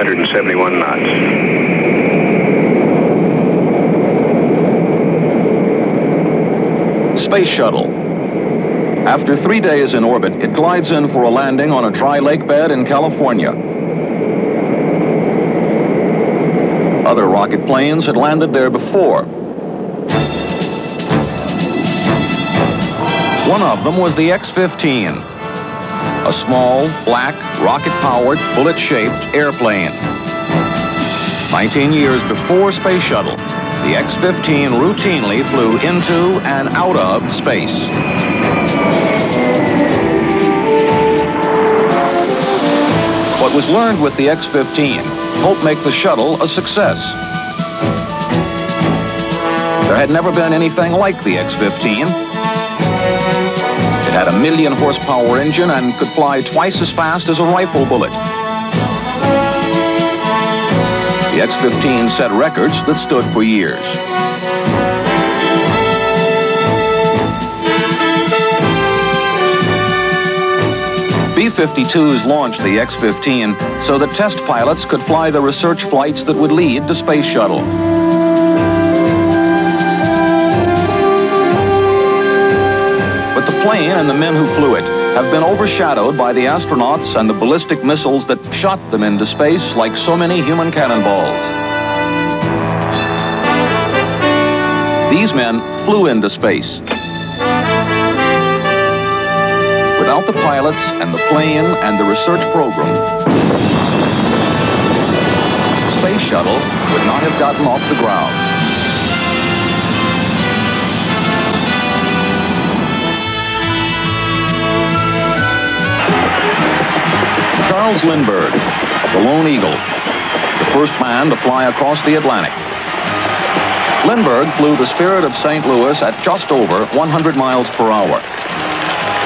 271 knots. Space Shuttle. After 3 days in orbit, it glides in for a landing on a dry lake bed in California. Other rocket planes had landed there before. One of them was the X-15, a small, black, rocket-powered, bullet-shaped airplane. 19 years before Space Shuttle, the X-15 routinely flew into and out of space. What was learned with the X-15 helped make the shuttle a success. There had never been anything like the X-15. It had a 1 million horsepower engine and could fly twice as fast as a rifle bullet. The X-15 set records that stood for years. B-52s launched the X-15 so that test pilots could fly the research flights that would lead to Space Shuttle. But the plane and the men who flew it have been overshadowed by the astronauts and the ballistic missiles that shot them into space like so many human cannonballs. These men flew into space. Without the pilots and the plane and the research program, Space Shuttle would not have gotten off the ground. Charles Lindbergh, the Lone Eagle, the first man to fly across the Atlantic. Lindbergh flew the Spirit of St. Louis at just over 100 miles per hour.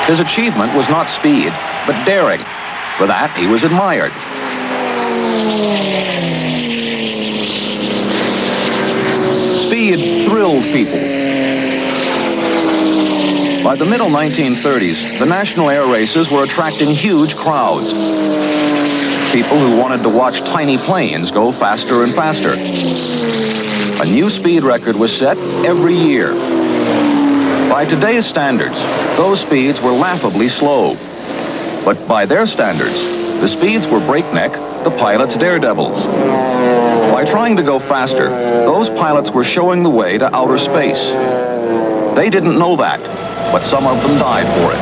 His achievement was not speed, but daring. For that, he was admired. Speed thrilled people. By the middle 1930s, the national air races were attracting huge crowds. People who wanted to watch tiny planes go faster and faster. A new speed record was set every year. By today's standards, those speeds were laughably slow. But by their standards, the speeds were breakneck, the pilots daredevils. By trying to go faster, those pilots were showing the way to outer space. They didn't know that, but some of them died for it.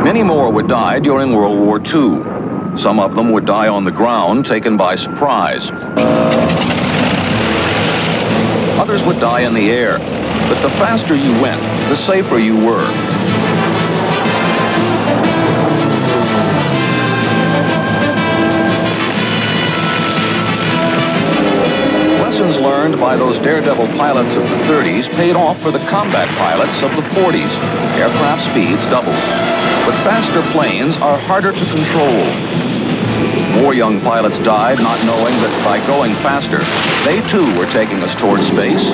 Many more would die during World War II. Some of them would die on the ground, taken by surprise. Others would die in the air. But the faster you went, the safer you were. Lessons learned by those daredevil pilots of the 30s paid off for the combat pilots of the 40s. Aircraft speeds doubled. But faster planes are harder to control. More young pilots died not knowing that by going faster, they too were taking us towards space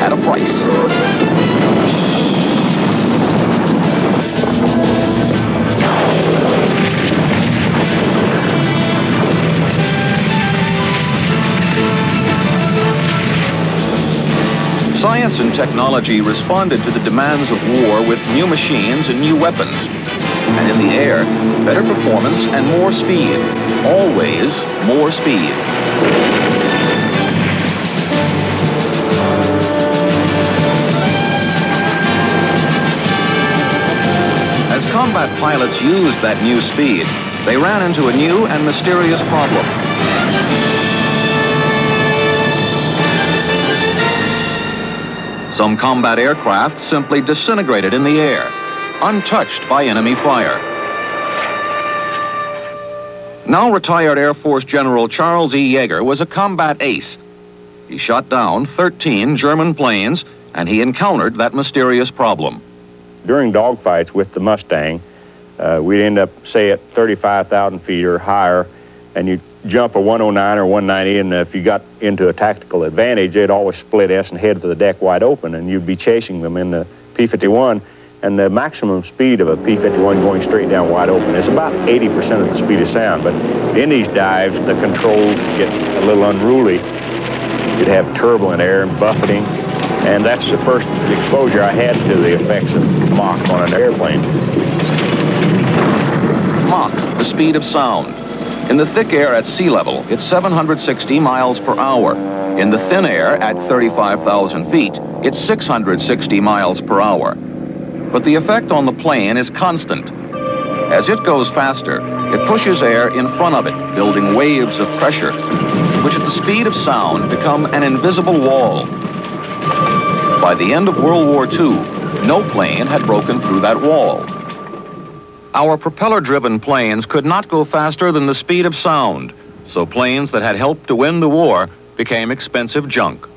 at a price. Science and technology responded to the demands of war with new machines and new weapons. And in the air, better performance and more speed. Always more speed. As combat pilots used that new speed, they ran into a new and mysterious problem. Some combat aircraft simply disintegrated in the air, untouched by enemy fire. Now retired Air Force General Charles E. Yeager was a combat ace. He shot down 13 German planes, and he encountered that mysterious problem. During dogfights with the Mustang, we'd end up, say, at 35,000 feet or higher, and you'd jump a 109 or 190, and if you got into a tactical advantage, they'd always split S and head to the deck wide open, and you'd be chasing them in the P-51. And the maximum speed of a P-51 going straight down wide open is about 80% of the speed of sound. But in these dives, the controls get a little unruly. You'd have turbulent air and buffeting. And that's the first exposure I had to the effects of Mach on an airplane. Mach, the speed of sound. In the thick air at sea level, it's 760 miles per hour. In the thin air at 35,000 feet, it's 660 miles per hour. But the effect on the plane is constant. As it goes faster, it pushes air in front of it, building waves of pressure, which at the speed of sound become an invisible wall. By the end of World War II, no plane had broken through that wall. Our propeller-driven planes could not go faster than the speed of sound, so planes that had helped to win the war became expensive junk.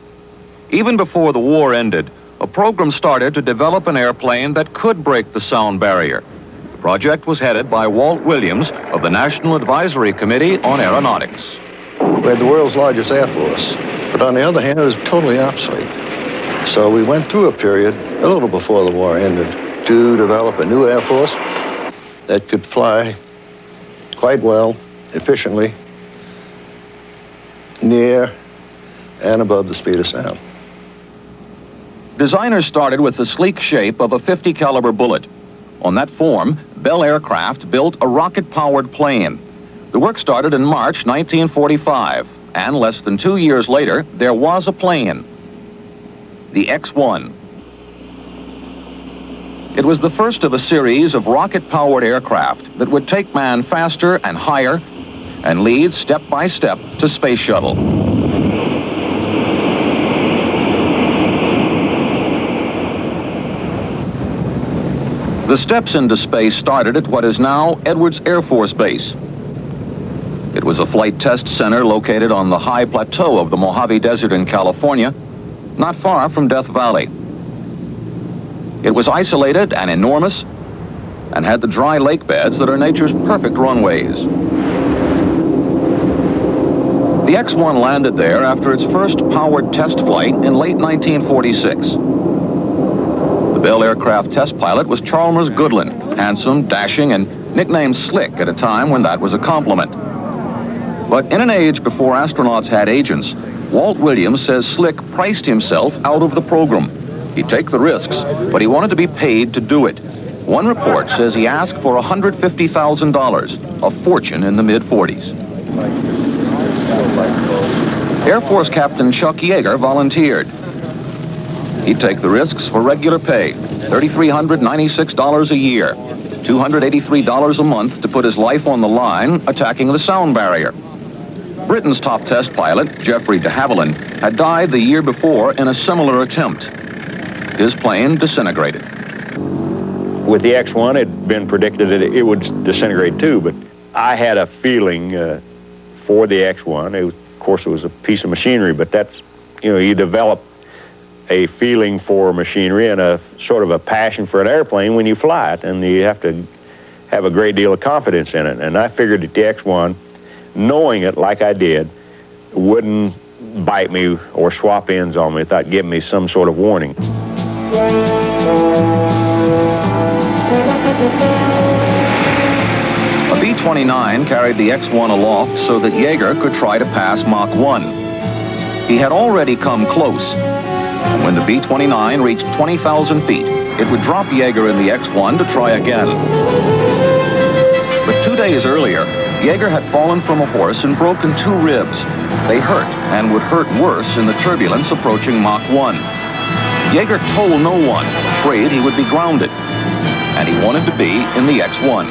Even before the war ended, a program started to develop an airplane that could break the sound barrier. The project was headed by Walt Williams of the National Advisory Committee on Aeronautics. We had the world's largest air force, but on the other hand, it was totally obsolete. So we went through a period, a little before the war ended, to develop a new air force that could fly quite well, efficiently, near and above the speed of sound. Designers started with the sleek shape of a .50 caliber bullet. On that form, Bell Aircraft built a rocket-powered plane. The work started in March 1945, and less than 2 years later, there was a plane, the X-1. It was the first of a series of rocket-powered aircraft that would take man faster and higher and lead step by step to space shuttle. The steps into space started at what is now Edwards Air Force Base. It was a flight test center located on the high plateau of the Mojave Desert in California, not far from Death Valley. It was isolated and enormous and had the dry lake beds that are nature's perfect runways. The X-1 landed there after its first powered test flight in late 1946. The Bell Aircraft test pilot was Chalmers Goodland, handsome, dashing, and nicknamed Slick at a time when that was a compliment. But in an age before astronauts had agents, Walt Williams says Slick priced himself out of the program. He'd take the risks, but he wanted to be paid to do it. One report says he asked for $150,000, a fortune in the mid-40s. Air Force Captain Chuck Yeager volunteered. He'd take the risks for regular pay, $3,396 a year, $283 a month to put his life on the line attacking the sound barrier. Britain's top test pilot, Geoffrey de Havilland, had died the year before in a similar attempt. His plane disintegrated. With the X-1, it had been predicted that it would disintegrate too, but I had a feeling for the X-1. Of course, it was a piece of machinery, but that's, you develop a feeling for machinery and a sort of a passion for an airplane when you fly it, and you have to have a great deal of confidence in it. And I figured that the X-1, knowing it like I did, wouldn't bite me or swap ends on me without giving me some sort of warning. A B-29 carried the X-1 aloft so that Yeager could try to pass Mach 1. He had already come close. When the B-29 reached 20,000 feet, it would drop Yeager in the X-1 to try again. But 2 days earlier, Yeager had fallen from a horse and broken 2 ribs. They hurt and would hurt worse in the turbulence approaching Mach 1. Yeager told no one, afraid he would be grounded, and he wanted to be in the X-1.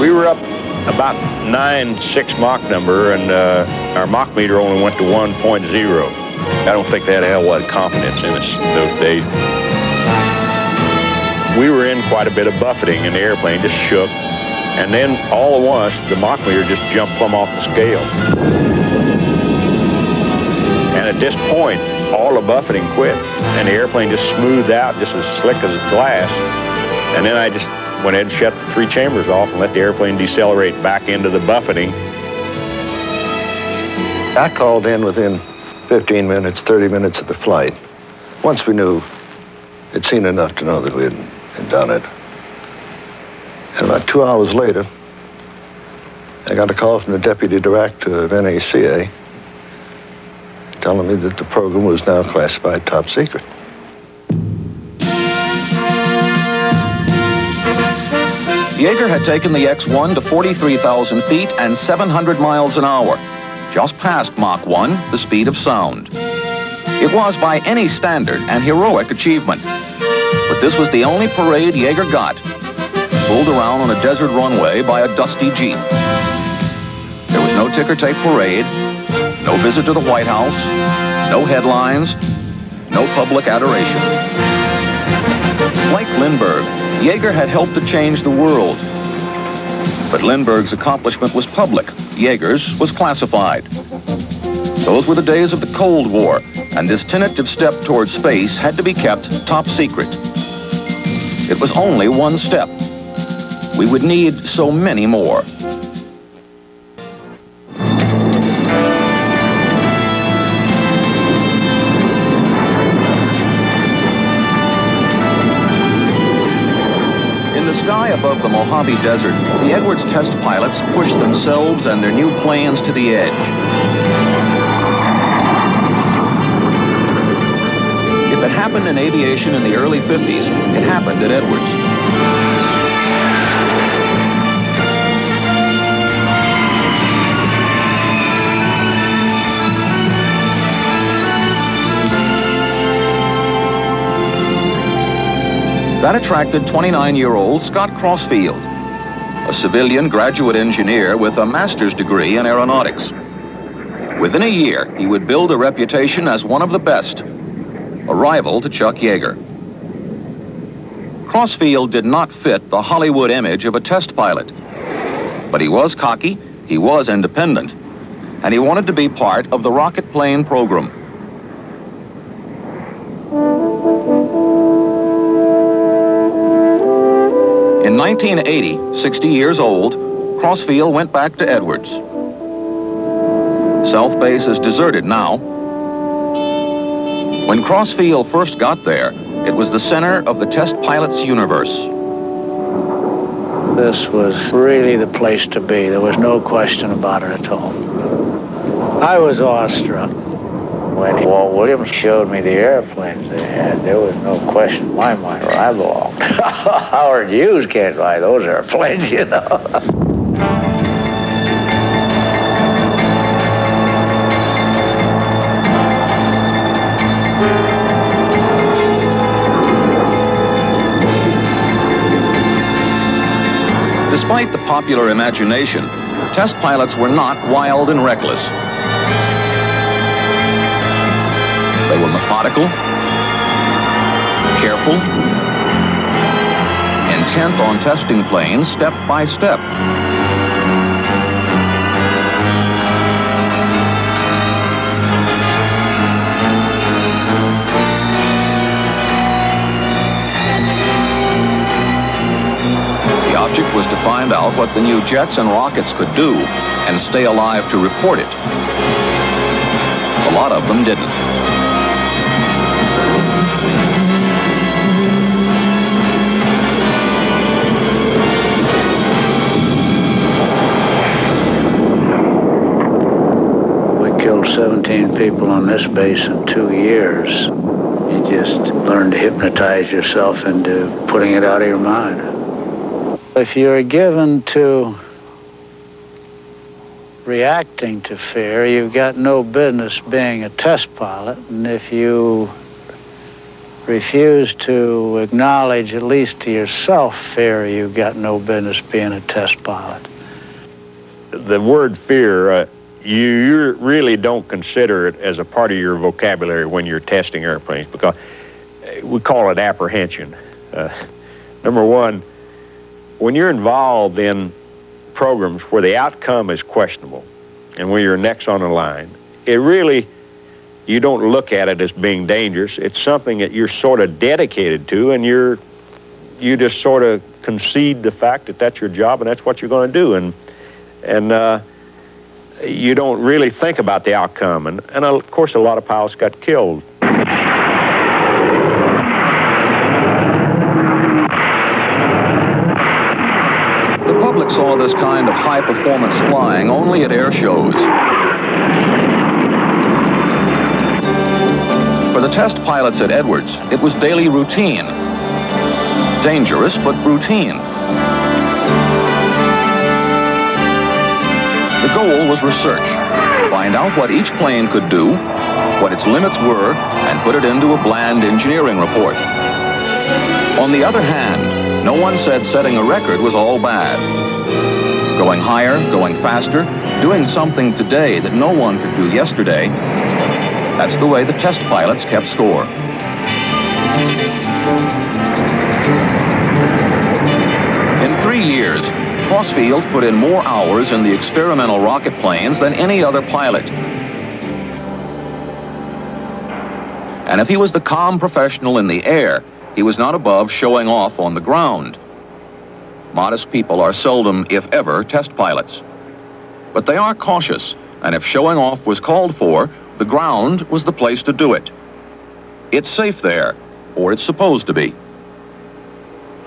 We were up about 9.6 Mach number, and our Mach meter only went to 1.0. I don't think they had a hell of a lot of confidence in us those days. We were in quite a bit of buffeting, and the airplane just shook. And then all at once, the Mach meter just jumped plumb off the scale. And at this point, all the buffeting quit, and the airplane just smoothed out just as slick as glass. And then I just went ahead and shut the 3 chambers off and let the airplane decelerate back into the buffeting. I called in within 15 minutes, 30 minutes of the flight. Once we knew, it'd seen enough to know that we had done it. And about 2 hours later, I got a call from the deputy director of NACA telling me that the program was now classified top secret. Yeager had taken the X-1 to 43,000 feet and 700 miles an hour, just past Mach 1, the speed of sound. It was, by any standard, an heroic achievement. But this was the only parade Yeager got, pulled around on a desert runway by a dusty Jeep. There was no ticker-tape parade, no visit to the White House, no headlines, no public adoration. Like Lindbergh, Yeager had helped to change the world. But Lindbergh's accomplishment was public. Yeager's was classified. Those were the days of the Cold War, and this tentative step toward space had to be kept top secret. It was only one step. We would need so many more. Sky above the Mojave Desert, the Edwards test pilots pushed themselves and their new planes to the edge. If it happened in aviation in the early 50s, it happened at Edwards. That attracted 29-year-old Scott Crossfield, a civilian graduate engineer with a master's degree in aeronautics. Within a year, he would build a reputation as one of the best, a rival to Chuck Yeager. Crossfield did not fit the Hollywood image of a test pilot, but he was cocky, he was independent, and he wanted to be part of the rocket plane program. In 1980, 60 years old, Crossfield went back to Edwards. South Base is deserted now. When Crossfield first got there, it was the center of the test pilot's universe. This was really the place to be. There was no question about it at all. I was awestruck. When Walt Williams showed me the airplanes they had, there was no question in my mind where I belonged. Howard Hughes can't fly those airplanes, you know. Despite the popular imagination, test pilots were not wild and reckless. They were methodical, careful, intent on testing planes step by step. The object was to find out what the new jets and rockets could do and stay alive to report it. A lot of them didn't. We killed 17 people on this base in 2 years. You just learn to hypnotize yourself into putting it out of your mind. If you're given to reacting to fear, you've got no business being a test pilot. And if you refuse to acknowledge, at least to yourself, fear, you've got no business being a test pilot. The word fear, you really don't consider it as a part of your vocabulary when you're testing airplanes, because we call it apprehension. Number one, when you're involved in programs where the outcome is questionable and where your neck's on the line, it really, you don't look at it as being dangerous. It's something that you're sort of dedicated to, and you just sort of concede the fact that that's your job and that's what you're going to do. And you don't really think about the outcome. And of course, a lot of pilots got killed. The public saw this kind of high-performance flying only at air shows. For the test pilots at Edwards, it was daily routine. Dangerous, but routine. The goal was research. Find out what each plane could do, what its limits were, and put it into a bland engineering report. On the other hand, no one said setting a record was all bad. Going higher, going faster, doing something today that no one could do yesterday, that's the way the test pilots kept score. In 3 years, Crossfield put in more hours in the experimental rocket planes than any other pilot. And if he was the calm professional in the air, he was not above showing off on the ground. Modest people are seldom, if ever, test pilots. But they are cautious, and if showing off was called for, the ground was the place to do it. It's safe there, or it's supposed to be.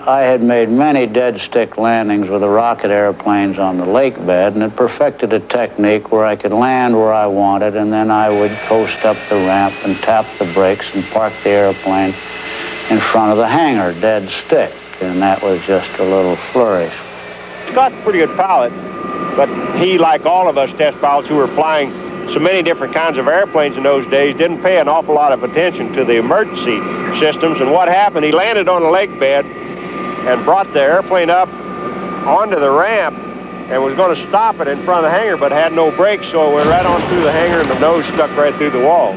I had made many dead-stick landings with the rocket airplanes on the lake bed, and had perfected a technique where I could land where I wanted, and then I would coast up the ramp and tap the brakes and park the airplane in front of the hangar, dead stick, and that was just a little flourish. Scott's a pretty good pilot, but he, like all of us test pilots who were flying so many different kinds of airplanes in those days, didn't pay an awful lot of attention to the emergency systems. And what happened, he landed on the lake bed and brought the airplane up onto the ramp and was going to stop it in front of the hangar, but had no brakes, so it went right on through the hangar and the nose stuck right through the walls.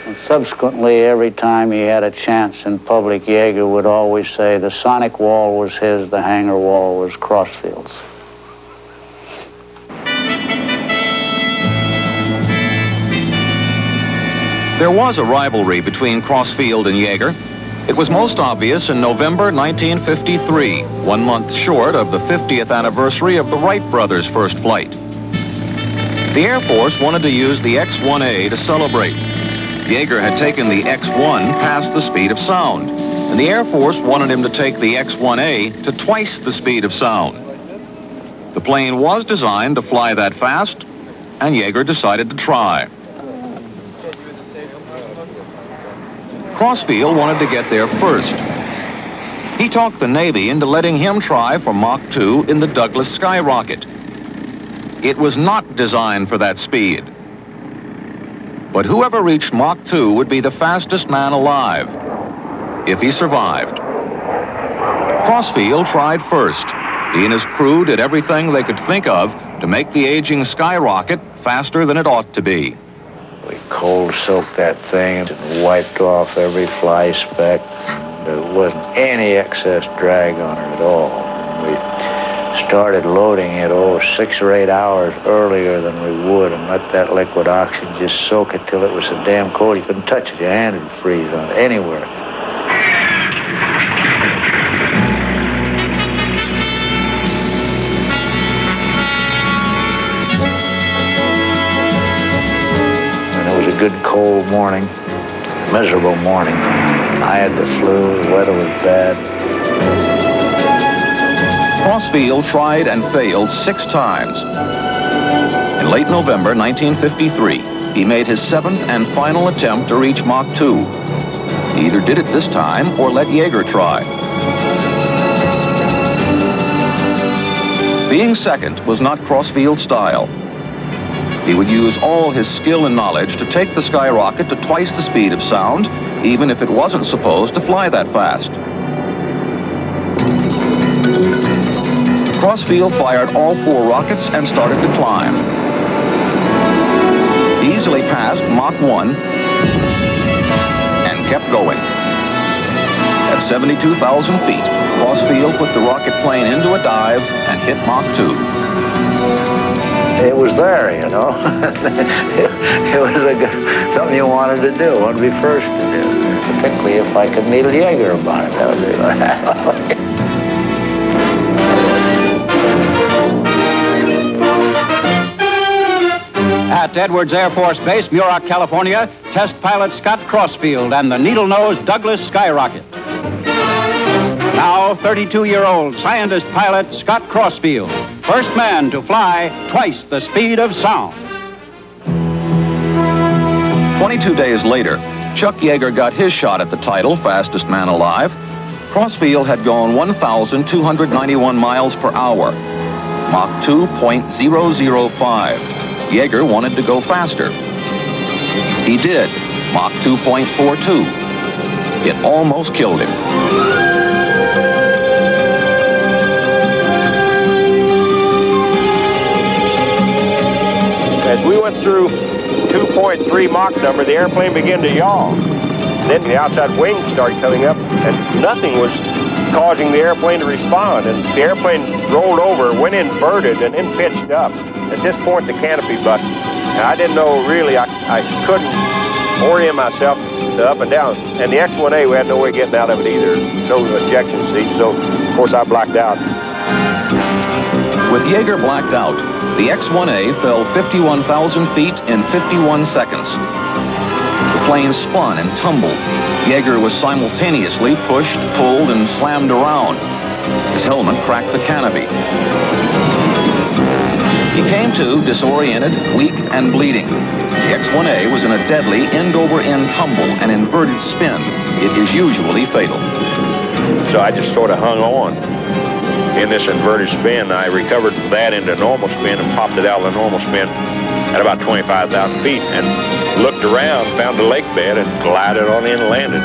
And subsequently, every time he had a chance in public, Yeager would always say the sonic wall was his, the hangar wall was Crossfield's. There was a rivalry between Crossfield and Yeager. It was most obvious in November 1953, 1 month short of the 50th anniversary of the Wright brothers' first flight. The Air Force wanted to use the X-1A to celebrate. Yeager had taken the X-1 past the speed of sound, and the Air Force wanted him to take the X-1A to twice the speed of sound. The plane was designed to fly that fast, and Yeager decided to try. Crossfield wanted to get there first. He talked the Navy into letting him try for Mach 2 in the Douglas skyrocket. It was not designed for that speed. But whoever reached Mach 2 would be the fastest man alive, if he survived. Crossfield tried first. He and his crew did everything they could think of to make the aging skyrocket faster than it ought to be. We cold soaked that thing and wiped off every fly speck. There wasn't any excess drag on her at all. And we started loading it 6 or 8 hours earlier than we would and let that liquid oxygen just soak it till it was so damn cold you couldn't touch it. Your hand would freeze on it anywhere. Good cold morning, miserable morning. I had the flu, the weather was bad. Crossfield tried and failed 6 times. In late November 1953, he made his 7th and final attempt to reach Mach 2. He either did it this time or let Yeager try. Being second was not Crossfield's style. He would use all his skill and knowledge to take the skyrocket to twice the speed of sound, even if it wasn't supposed to fly that fast. Crossfield fired all 4 rockets and started to climb. He easily passed Mach 1 and kept going. At 72,000 feet, Crossfield put the rocket plane into a dive and hit Mach 2. It was there, you know. It was something you wanted to do, wanted to be first to do. Particularly if I could needle Yeager about it. That would be like... At Edwards Air Force Base, Muroc, California, test pilot Scott Crossfield and the needle-nosed Douglas skyrocket. Now, 32-year-old scientist pilot Scott Crossfield, first man to fly twice the speed of sound. 22 days later, Chuck Yeager got his shot at the title, fastest man alive. Crossfield had gone 1,291 miles per hour, Mach 2.005. Yeager wanted to go faster. He did, Mach 2.42. It almost killed him. As we went through 2.3 Mach number, the airplane began to yaw. Then the outside wing started coming up, and nothing was causing the airplane to respond. And the airplane rolled over, went inverted, and then pitched up. At this point, the canopy busted. And I didn't know really, I couldn't orient myself to up and down. And the X-1A, we had no way of getting out of it either. No ejection seat, so of course I blacked out. With Yeager blacked out, the X-1A fell 51,000 feet in 51 seconds. The plane spun and tumbled. Yeager was simultaneously pushed, pulled, and slammed around. His helmet cracked the canopy. He came to disoriented, weak, and bleeding. The X-1A was in a deadly end-over-end tumble, an inverted spin. It is usually fatal. So I just sort of hung on in this inverted spin. I recovered from that into normal spin and popped it out of the normal spin at about 25,000 feet and looked around, found the lake bed, and glided on in and landed.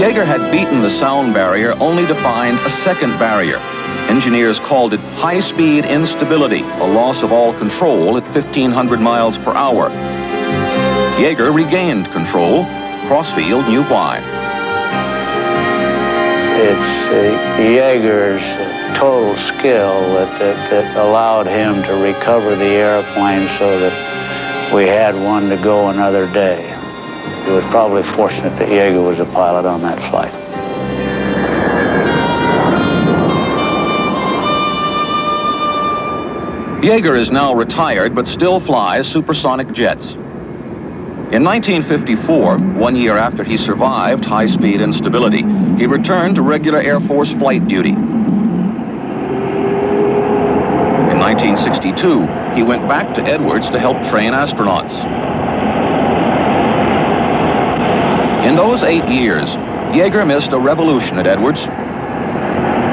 Yeager had beaten the sound barrier only to find a second barrier. Engineers called it high-speed instability, a loss of all control at 1,500 miles per hour. Yeager regained control. Crossfield knew why. It's Yeager's total skill that allowed him to recover the airplane so that we had one to go another day. It was probably fortunate that Yeager was a pilot on that flight. Yeager is now retired but still flies supersonic jets. In 1954, 1 year after he survived high-speed instability, he returned to regular Air Force flight duty. In 1962, he went back to Edwards to help train astronauts. In those 8 years, Yeager missed a revolution at Edwards.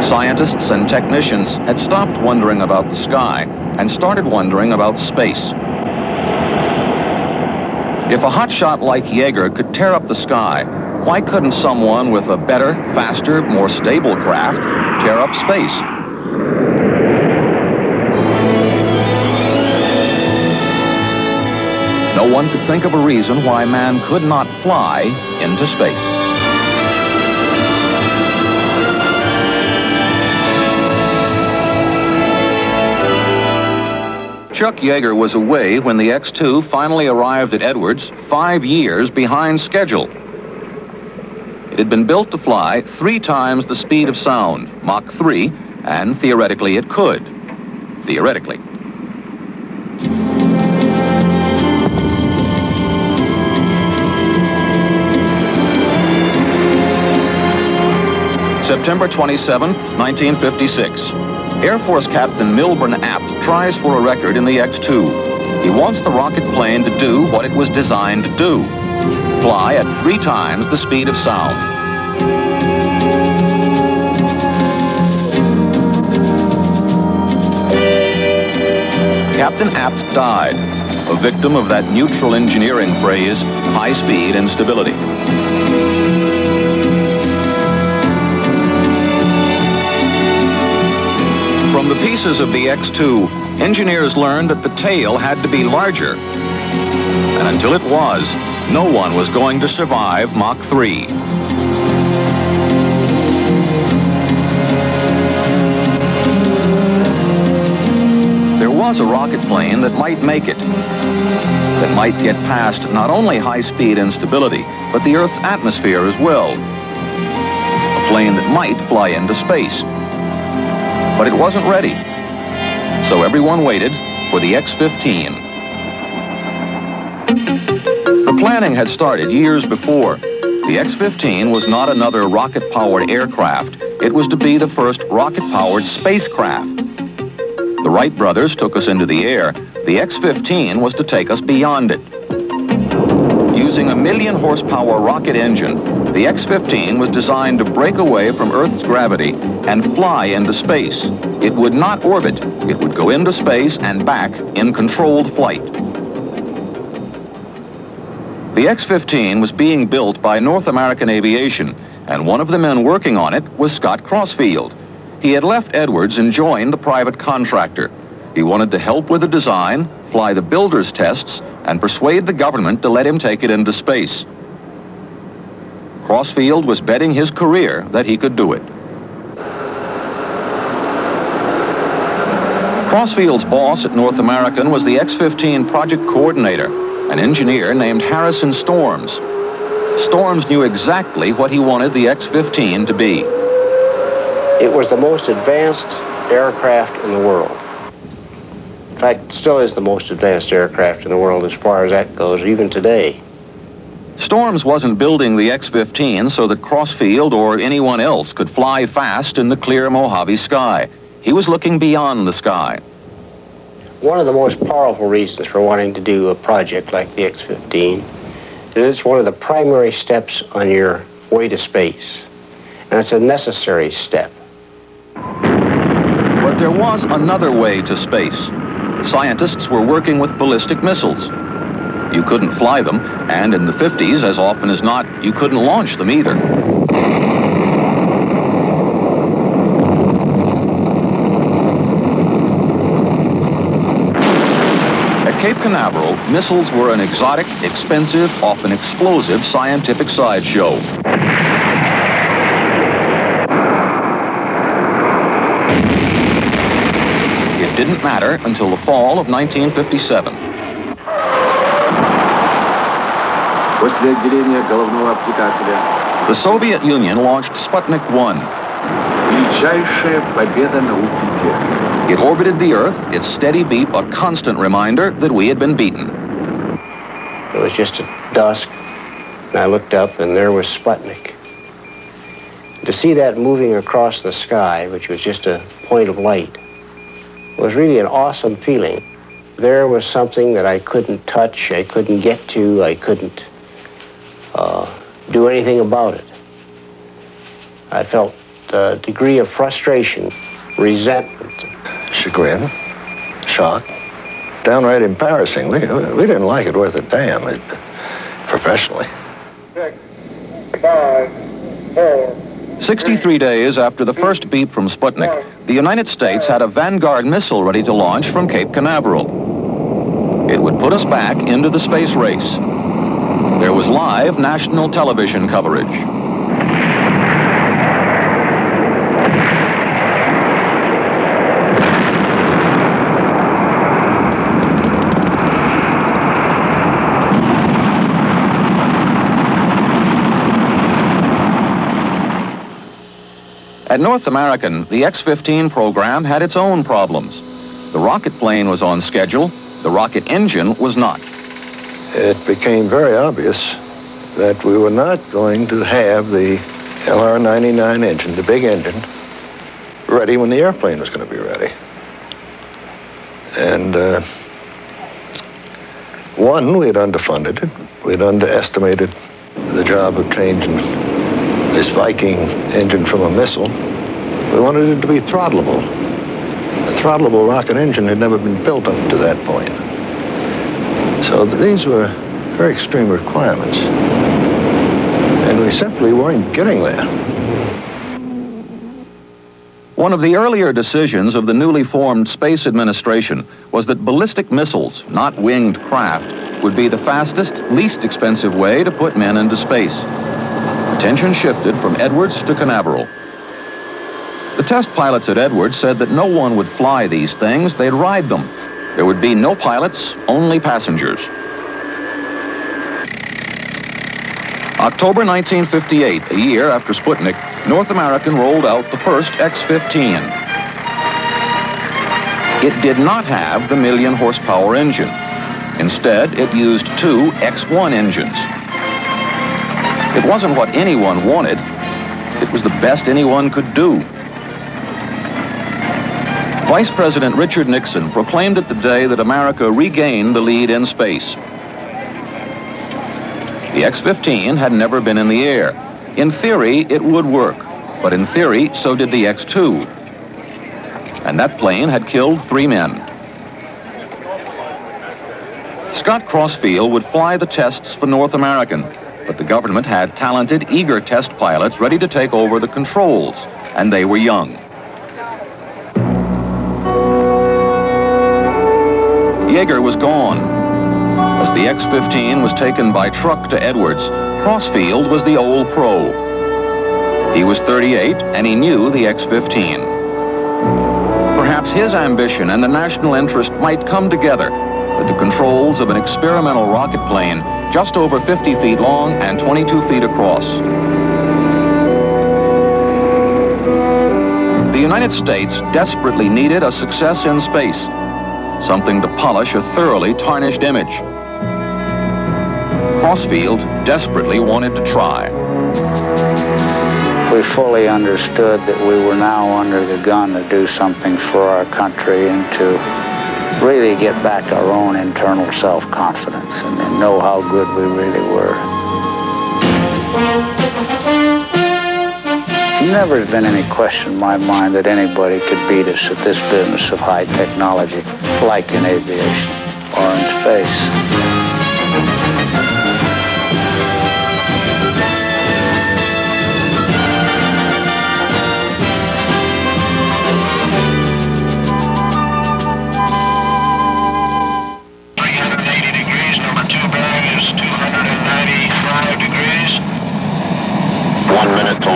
Scientists and technicians had stopped wondering about the sky and started wondering about space. If a hotshot like Yeager could tear up the sky, why couldn't someone with a better, faster, more stable craft tear up space? No one could think of a reason why man could not fly into space. Chuck Yeager was away when the X-2 finally arrived at Edwards 5 years behind schedule. It had been built to fly 3 times the speed of sound, Mach 3, and theoretically it could. Theoretically. September 27th, 1956. Air Force Captain Milburn Apt tries for a record in the X-2. He wants the rocket plane to do what it was designed to do. Fly at 3 times the speed of sound. Captain Apt died, a victim of that neutral engineering phrase, high-speed instability. From the pieces of the X-2, engineers learned that the tail had to be larger. And until it was, no one was going to survive Mach 3. There was a rocket plane that might make it, that might get past not only high-speed instability, but the Earth's atmosphere as well. A plane that might fly into space. But it wasn't ready. So everyone waited for the X-15. The planning had started years before. The X-15 was not another rocket-powered aircraft. It was to be the first rocket-powered spacecraft. The Wright brothers took us into the air. The X-15 was to take us beyond it. Using a 1 million horsepower rocket engine, the X-15 was designed to break away from Earth's gravity and fly into space. It would not orbit. It would go into space and back in controlled flight. The X-15 was being built by North American Aviation, and one of the men working on it was Scott Crossfield. He had left Edwards and joined the private contractor. He wanted to help with the design, fly the builder's tests, and persuade the government to let him take it into space. Crossfield was betting his career that he could do it. Crossfield's boss at North American was the X-15 project coordinator, an engineer named Harrison Storms. Storms knew exactly what he wanted the X-15 to be. It was the most advanced aircraft in the world. In fact, it still is the most advanced aircraft in the world as far as that goes, even today. Storms wasn't building the X-15 so that Crossfield or anyone else could fly fast in the clear Mojave sky. He was looking beyond the sky. One of the most powerful reasons for wanting to do a project like the X-15 is it's one of the primary steps on your way to space, and it's a necessary step. But there was another way to space. Scientists were working with ballistic missiles. You couldn't fly them, and in the 50s, as often as not, you couldn't launch them either. At Cape Canaveral, missiles were an exotic, expensive, often explosive scientific sideshow. It didn't matter until the fall of 1957. The Soviet Union launched Sputnik 1. It orbited the Earth, its steady beep a constant reminder that we had been beaten. It was just at dusk, and I looked up, and there was Sputnik. To see that moving across the sky, which was just a point of light, was really an awesome feeling. There was something that I couldn't touch, I couldn't get to, I couldn't do anything about it. I felt a degree of frustration, resentment. Chagrin, shock, downright embarrassing. We didn't like it worth a damn, professionally. 6, 5, 4. 63 days after the first beep from Sputnik, the United States had a Vanguard missile ready to launch from Cape Canaveral. It would put us back into the space race. There was live national television coverage. At North American, the X-15 program had its own problems. The rocket plane was on schedule, the rocket engine was not. It became very obvious that we were not going to have the LR-99 engine, the big engine, ready when the airplane was going to be ready. And one, we had underfunded it. We had underestimated the job of changing this Viking engine from a missile. We wanted it to be throttleable. A throttleable rocket engine had never been built up to that point. So these were very extreme requirements. And we simply weren't getting there. One of the earlier decisions of the newly formed Space Administration was that ballistic missiles, not winged craft, would be the fastest, least expensive way to put men into space. Attention shifted from Edwards to Canaveral. The test pilots at Edwards said that no one would fly these things, they'd ride them. There would be no pilots, only passengers. October 1958, a year after Sputnik, North American rolled out the first X-15. It did not have the 1,000,000 horsepower engine. Instead, it used 2 X-1 engines. It wasn't what anyone wanted. It was the best anyone could do. Vice President Richard Nixon proclaimed it the day that America regained the lead in space. The X-15 had never been in the air. In theory, it would work, but in theory, so did the X-2. And that plane had killed 3 men. Scott Crossfield would fly the tests for North American, but the government had talented, eager test pilots ready to take over the controls, and they were young. Yeager was gone. As the X-15 was taken by truck to Edwards, Crossfield was the old pro. He was 38, and he knew the X-15. Perhaps his ambition and the national interest might come together with the controls of an experimental rocket plane just over 50 feet long and 22 feet across. The United States desperately needed a success in space, something to polish a thoroughly tarnished image. Crossfield desperately wanted to try. We fully understood that we were now under the gun to do something for our country and to really get back our own internal self-confidence and know how good we really were. Never has been any question in my mind that anybody could beat us at this business of high technology, like in aviation or in space.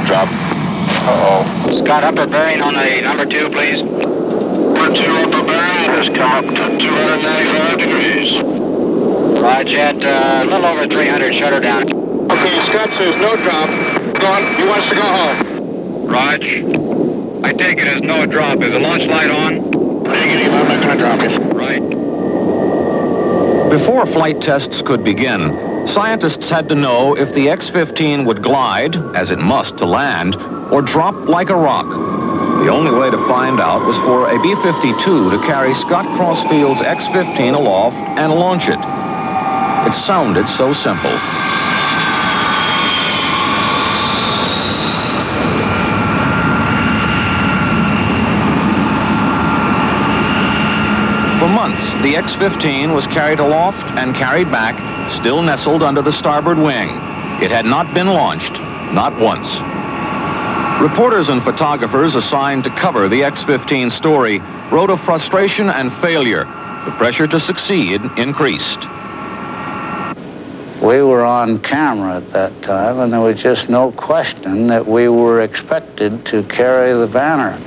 Drop. Uh-oh. Scott, upper bearing on the number 2, please. Number 2 upper bearing has come up to 295 degrees. Roger, a little over 300, shut her down. Okay, Scott says no drop. Go on, he wants to go home. Rog, I take it as no drop. Is the launch light on? Negative, I'm not going to drop it. Right. Before flight tests could begin, scientists had to know if the X-15 would glide, as it must to land, or drop like a rock. The only way to find out was for a B-52 to carry Scott Crossfield's X-15 aloft and launch it. It sounded so simple. For months, the X-15 was carried aloft and carried back, still nestled under the starboard wing. It had not been launched, not once. Reporters and photographers assigned to cover the X-15 story wrote of frustration and failure. The pressure to succeed increased. We were on camera at that time, and there was just no question that we were expected to carry the banner.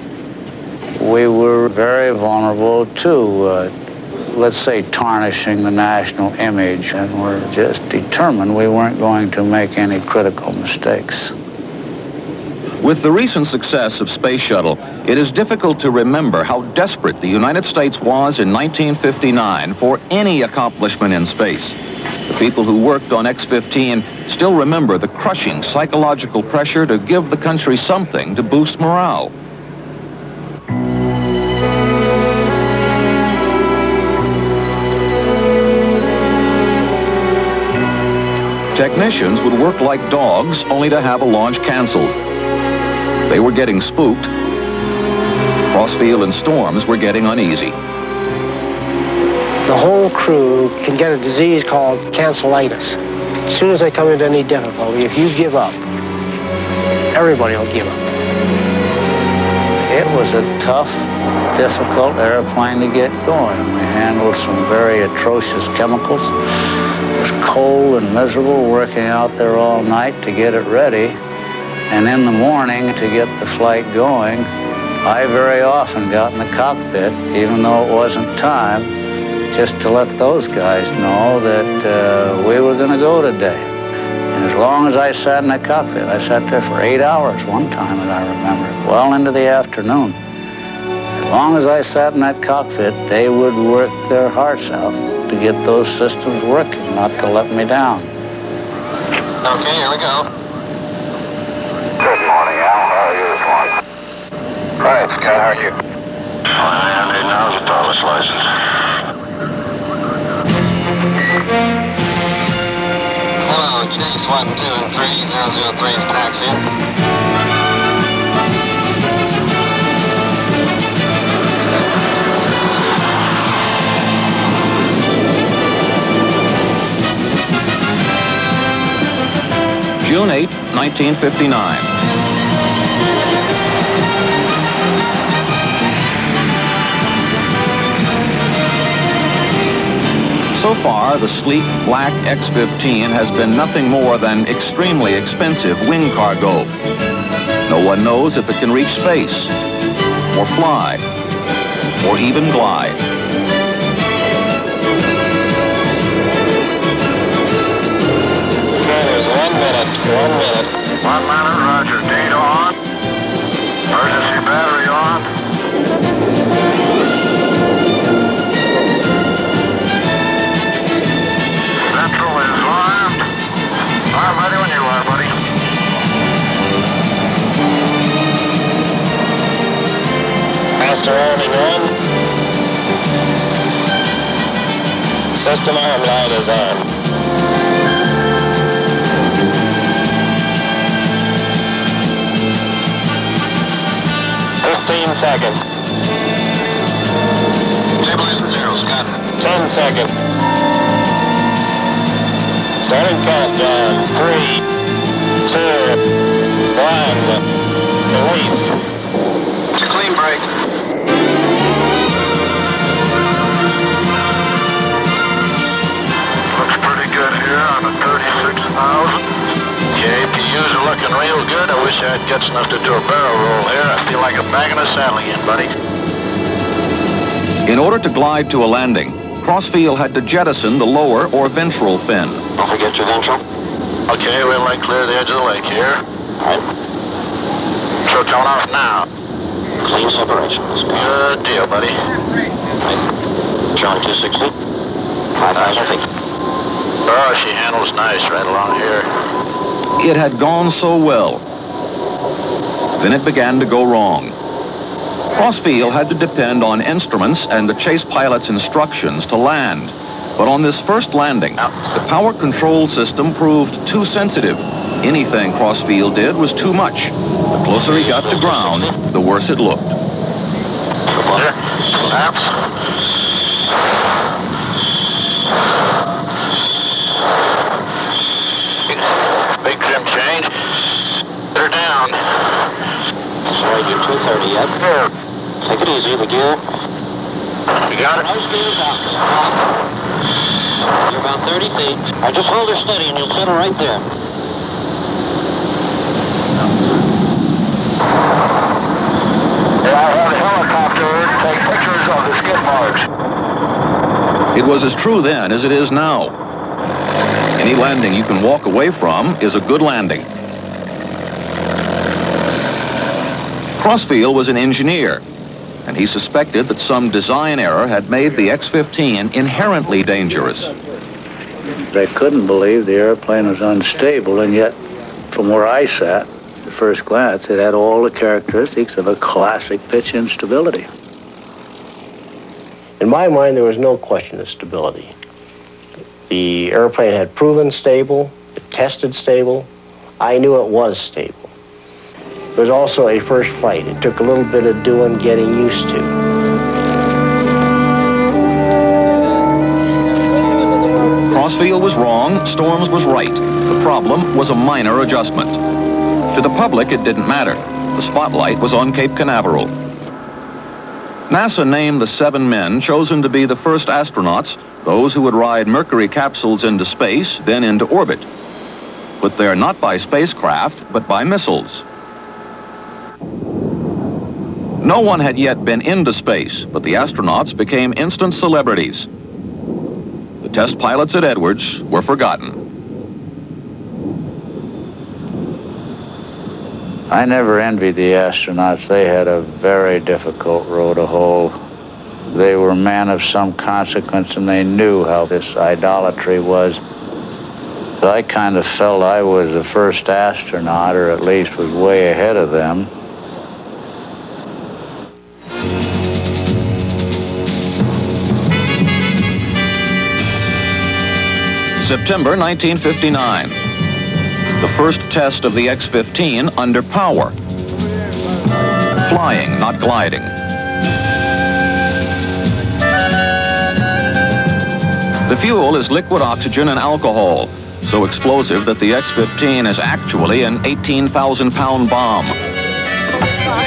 We were very vulnerable to, let's say, tarnishing the national image, and we're just determined we weren't going to make any critical mistakes. With the recent success of Space Shuttle, it is difficult to remember how desperate the United States was in 1959 for any accomplishment in space. The people who worked on X-15 still remember the crushing psychological pressure to give the country something to boost morale. Technicians would work like dogs only to have a launch canceled. They were getting spooked. Crossfield and Storms were getting uneasy. The whole crew can get a disease called cancelitis. As soon as they come into any difficulty, if you give up, everybody will give up. It was a tough, difficult airplane to get going. We handled some very atrocious chemicals. It was cold and miserable working out there all night to get it ready. And in the morning, to get the flight going, I very often got in the cockpit, even though it wasn't time, just to let those guys know that we were going to go today. And as long as I sat in the cockpit, I sat there for 8 hours one time, as I remember, well into the afternoon. As long as I sat in that cockpit, they would work their hearts out to get those systems working, not to let me down. Okay, here we go. Good morning, Al. How are you this morning? Right, Scott, how are you? I need now is a driver's license. Hello, Chase 1, 2, and 3, 003 is taxi. June 8, 1959. So far, the sleek black X-15 has been nothing more than extremely expensive wing cargo. No one knows if it can reach space, or fly, or even glide. One minute. 1 minute, roger. Data on. Emergency battery on. Central is armed. I'm ready when you are, buddy. Master arming on. System arm light is on. Seconds. Stabilizer 0, Scott. 10 seconds. Starting countdown. 3, 2, 1. Release. It's a clean break. Looks pretty good here on a 36,000. JPUs are looking real good. I wish I had guts enough to do a barrel roll here. I feel like a bag in a saddle again, buddy. In order to glide to a landing, Crossfield had to jettison the lower or ventral fin. Don't forget your ventral. Okay, we'll clear the edge of the lake here. All right. So coming off now. Clean separation. Good deal, buddy. Right. John 260. 5,000 feet. Oh, she handles nice right along here. It had gone so well. Then it began to go wrong. Crossfield had to depend on instruments and the chase pilot's instructions to land. But on this first landing, the power control system proved too sensitive. Anything Crossfield did was too much. The closer he got to ground, the worse it looked. Collapse. Big trim change. Get her down. Sorry, you're 230 yet. Here. Take it easy, the gear. You got it? Nose gear's out. You're about 30 feet. I just hold her steady and you'll settle right there. Yeah, I have a helicopter to take pictures of the skid marks. It was as true then as it is now. Any landing you can walk away from is a good landing. Crossfield was an engineer, and he suspected that some design error had made the X-15 inherently dangerous. They couldn't believe the airplane was unstable, and yet, from where I sat, at first glance, it had all the characteristics of a classic pitch instability. In my mind, there was no question of stability. The airplane had proven stable, it tested stable. I knew it was stable. It was also a first flight. It took a little bit of doing, getting used to. Crossfield was wrong, Storms was right. The problem was a minor adjustment. To the public, it didn't matter. The spotlight was on Cape Canaveral. NASA named the 7 men chosen to be the first astronauts, those who would ride Mercury capsules into space, then into orbit. Put there not by spacecraft, but by missiles. No one had yet been into space, but the astronauts became instant celebrities. The test pilots at Edwards were forgotten. I never envied the astronauts. They had a very difficult road to hoe. They were men of some consequence, and they knew how this idolatry was. I kind of felt I was the first astronaut, or at least was way ahead of them. September 1959. The first test of the X-15 under power. Flying, not gliding. The fuel is liquid oxygen and alcohol, so explosive that the X-15 is actually an 18,000-pound bomb.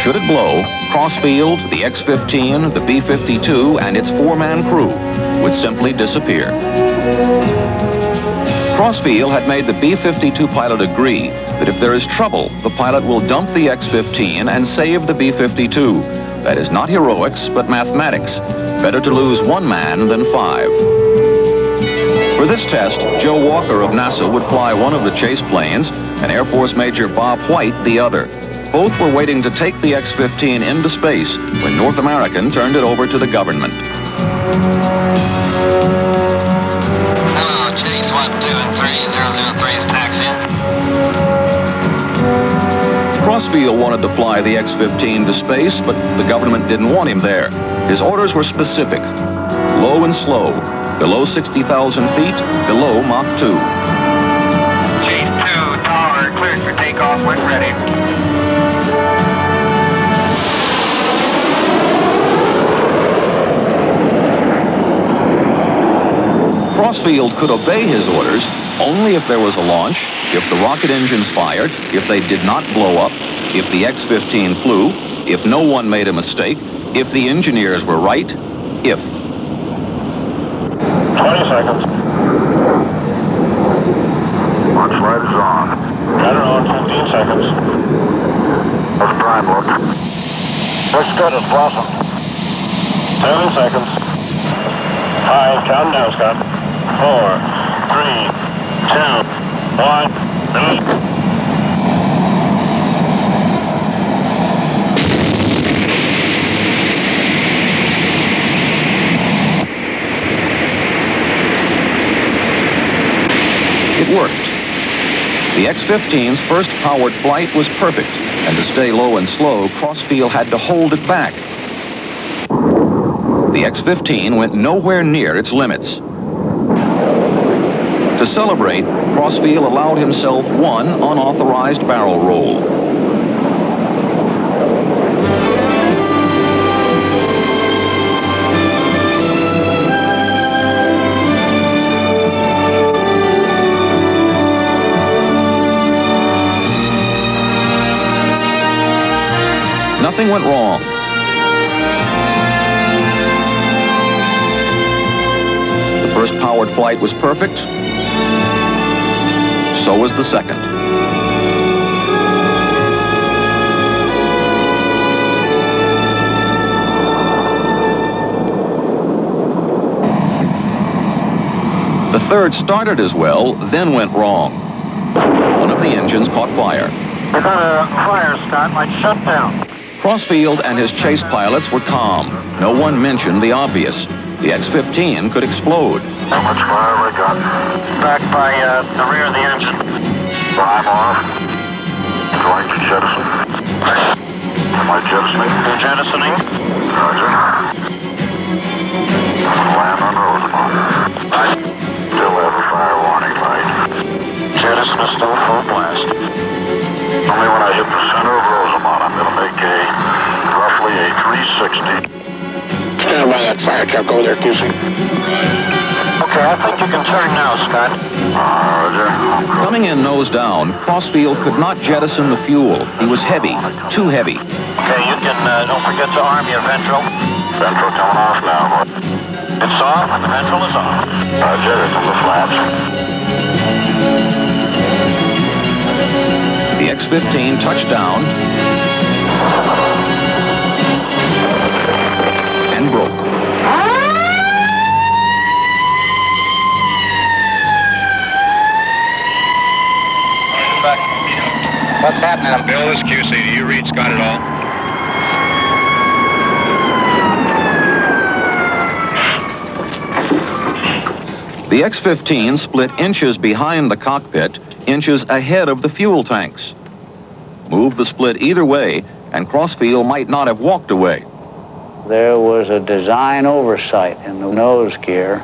Should it blow, Crossfield, the X-15, the B-52, and its four-man crew would simply disappear. Crossfield had made the B-52 pilot agree that if there is trouble, the pilot will dump the X-15 and save the B-52. That is not heroics, but mathematics. Better to lose one man than five. For this test, Joe Walker of NASA would fly one of the chase planes, and Air Force Major Bob White the other. Both were waiting to take the X-15 into space when North American turned it over to the government. Hello, Chase 1, 2, and 3, 003's taxi. Crossfield wanted to fly the X-15 to space, but the government didn't want him there. His orders were specific: low and slow, below 60,000 feet, below Mach 2. Chase 2, tower, cleared for takeoff when ready. Crossfield could obey his orders only if there was a launch, if the rocket engines fired, if they did not blow up, if the X-15 flew, if no one made a mistake, if the engineers were right, if. 20 seconds. Launch light is on. Got her on 15 seconds. How's the prime look? Looks good, it's blossom. 7 seconds. 5, count down, Scott. 4, 3, 2, 1, release. It worked. The X-15's first powered flight was perfect, and to stay low and slow, Crossfield had to hold it back. The X-15 went nowhere near its limits. To celebrate, Crossfield allowed himself one unauthorized barrel roll. Nothing went wrong. The first powered flight was perfect. So was the second. The third started as well, then went wrong. One of the engines caught fire. We got a fire, Scott, like shutdown. Crossfield and his chase pilots were calm. No one mentioned the obvious. The X-15 could explode. How much fire have we got? Back by the rear of the engine. Prime off. Going to jettison. Am I jettisoning? You're jettisoning. Roger. I'm going to land on Roosevelt. I still have a fire warning light. Jettison is still full blast. Only when I hit the center of Rosemont, I'm going to make roughly a 360. Stand by that fire truck over there, Goosey. Okay, I think you can turn now, Scott. Roger. Coming in nose down, Crossfield could not jettison the fuel. He was heavy, too heavy. Okay, you can, don't forget to arm your ventral. Ventral coming off now. It's off, and the ventral is off. Roger, it's on the flaps. The X-15 touched down and broke. What's happening? Bill, this QC. Do you read Scott at all? The X-15 split inches behind the cockpit, inches ahead of the fuel tanks. Move the split either way, and Crossfield might not have walked away. There was a design oversight in the nose gear,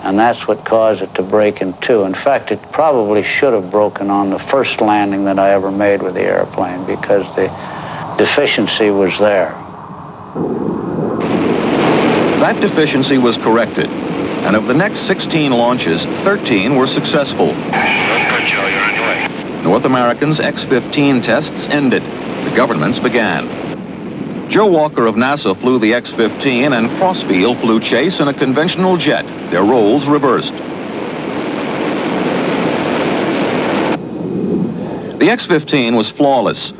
and that's what caused it to break in two. In fact, it probably should have broken on the first landing that I ever made with the airplane because the deficiency was there. That deficiency was corrected, and of the next 16 launches, 13 were successful. Good, Joe. You're on your way. North Americans' X-15 tests ended. The government's began. Joe Walker of NASA flew the X-15, and Crossfield flew chase in a conventional jet, their roles reversed. The X-15 was flawless.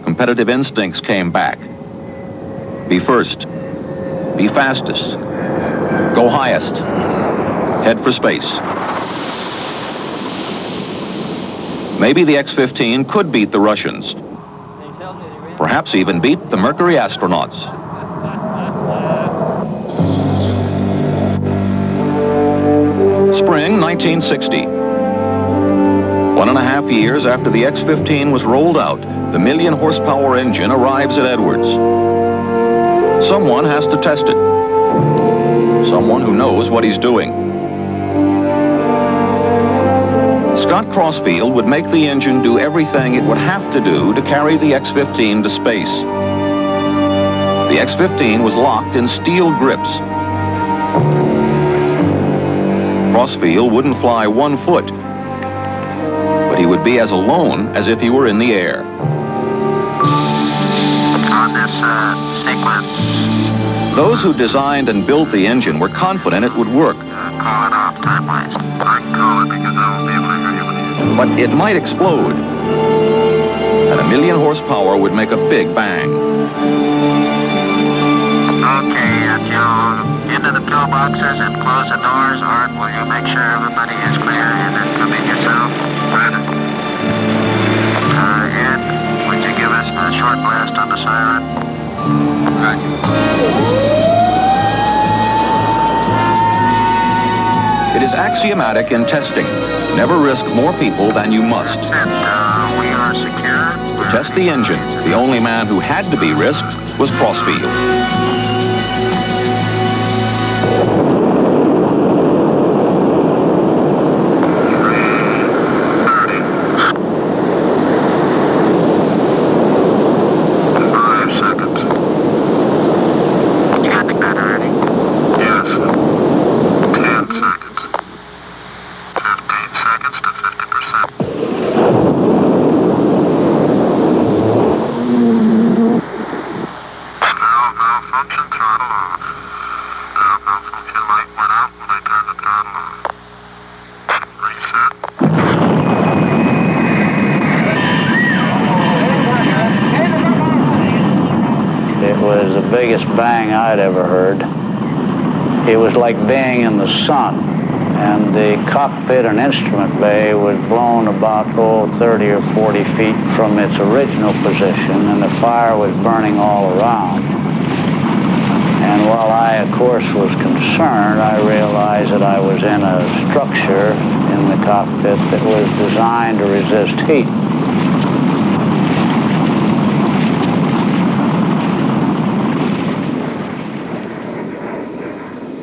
Competitive instincts came back. Be first. Be fastest. Go highest. Head for space. Maybe the X-15 could beat the Russians. Perhaps even beat the Mercury astronauts. Spring 1960. 1.5 years after the X-15 was rolled out, the 1 million horsepower engine arrives at Edwards. Someone has to test it. Someone who knows what he's doing. Scott Crossfield would make the engine do everything it would have to do to carry the X-15 to space. The X-15 was locked in steel grips. Crossfield wouldn't fly 1 foot, but he would be as alone as if he were in the air. On this sequence. Those who designed and built the engine were confident it would work. Call it off time-wise. I can call it because I won't be able to hear you when you... But it might explode. And 1 million horsepower would make a big bang. Okay, Joe, into the pillboxes and close the doors. Art, will you make sure everybody is clear and then come in yourself? Right. Ed, would you give us a short blast on the siren? Right. It is axiomatic in testing. Never risk more people than you must. We are secure. To test the engine, the only man who had to be risked was Crossfield. Biggest bang I'd ever heard. It was like being in the sun, and the cockpit and instrument bay was blown about 30 or 40 feet from its original position, and the fire was burning all around. And while I, of course, was concerned, I realized that I was in a structure in the cockpit that was designed to resist heat.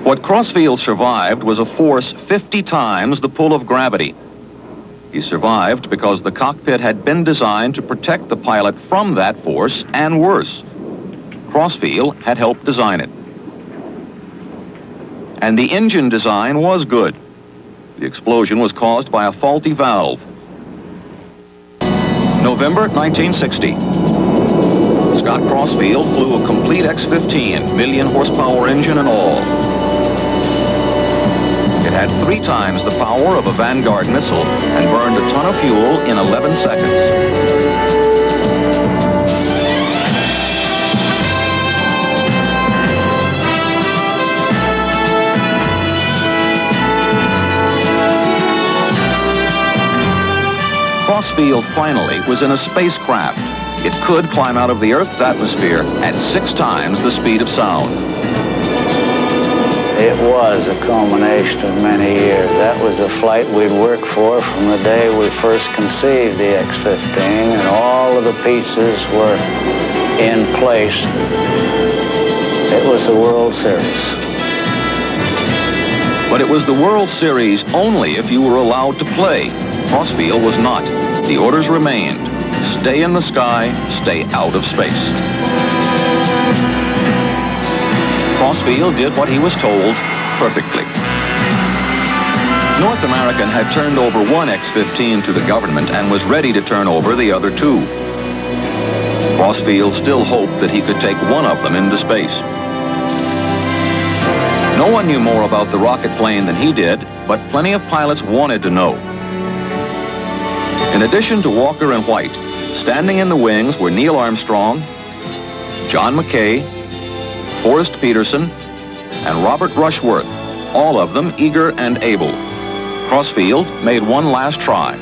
What Crossfield survived was a force 50 times the pull of gravity. He survived because the cockpit had been designed to protect the pilot from that force, and worse. Crossfield had helped design it. And the engine design was good. The explosion was caused by a faulty valve. November 1960. Scott Crossfield flew a complete X-15, 1 million horsepower engine and all. It had 3 times the power of a Vanguard missile and burned a ton of fuel in 11 seconds. Crossfield finally was in a spacecraft. It could climb out of the Earth's atmosphere at 6 times the speed of sound. It was a culmination of many years. That was the flight we'd worked for from the day we first conceived the X-15, and all of the pieces were in place. It was the World Series. But it was the World Series only if you were allowed to play. Crossfield was not. The orders remained. Stay in the sky, stay out of space. Crossfield did what he was told perfectly. North American had turned over one X-15 to the government and was ready to turn over the other 2. Crossfield still hoped that he could take one of them into space. No one knew more about the rocket plane than he did, but plenty of pilots wanted to know. In addition to Walker and White, standing in the wings were Neil Armstrong, John McKay, Forrest Peterson, and Robert Rushworth, all of them eager and able. Crossfield made one last try.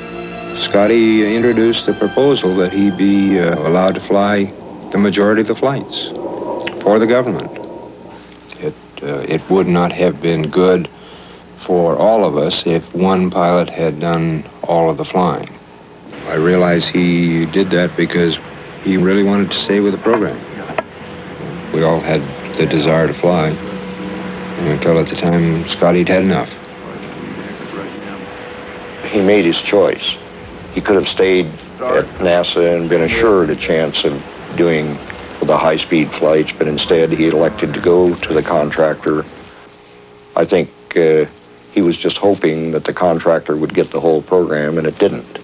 Scotty introduced the proposal that he be allowed to fly the majority of the flights for the government. It would not have been good for all of us if one pilot had done all of the flying. I realize he did that because he really wanted to stay with the program. We all had the desire to fly, and I felt at the time Scotty'd had enough. He made his choice. He could have stayed at NASA and been assured a chance of doing the high-speed flights, but instead he elected to go to the contractor. I think he was just hoping that the contractor would get the whole program, and it didn't.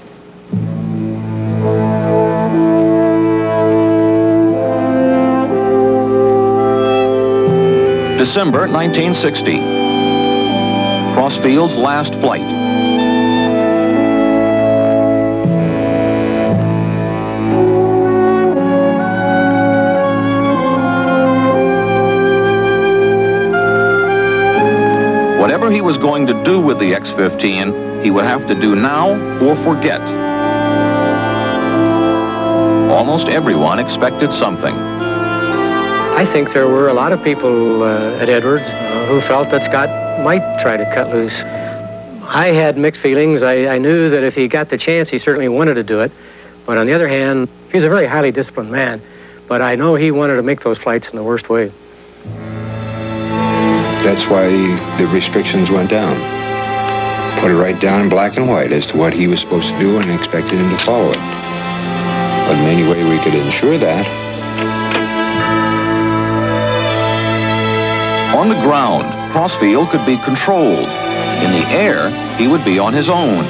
December 1960. Crossfield's last flight. Whatever he was going to do with the X-15, he would have to do now or forget. Almost everyone expected something. I think there were a lot of people at Edwards who felt that Scott might try to cut loose. I had mixed feelings. I knew that if he got the chance, he certainly wanted to do it. But on the other hand, he's a very highly disciplined man. But I know he wanted to make those flights in the worst way. That's why the restrictions went down. Put it right down in black and white as to what he was supposed to do and expected him to follow it. But in any way we could ensure that. On the ground, Crossfield could be controlled. In the air, he would be on his own.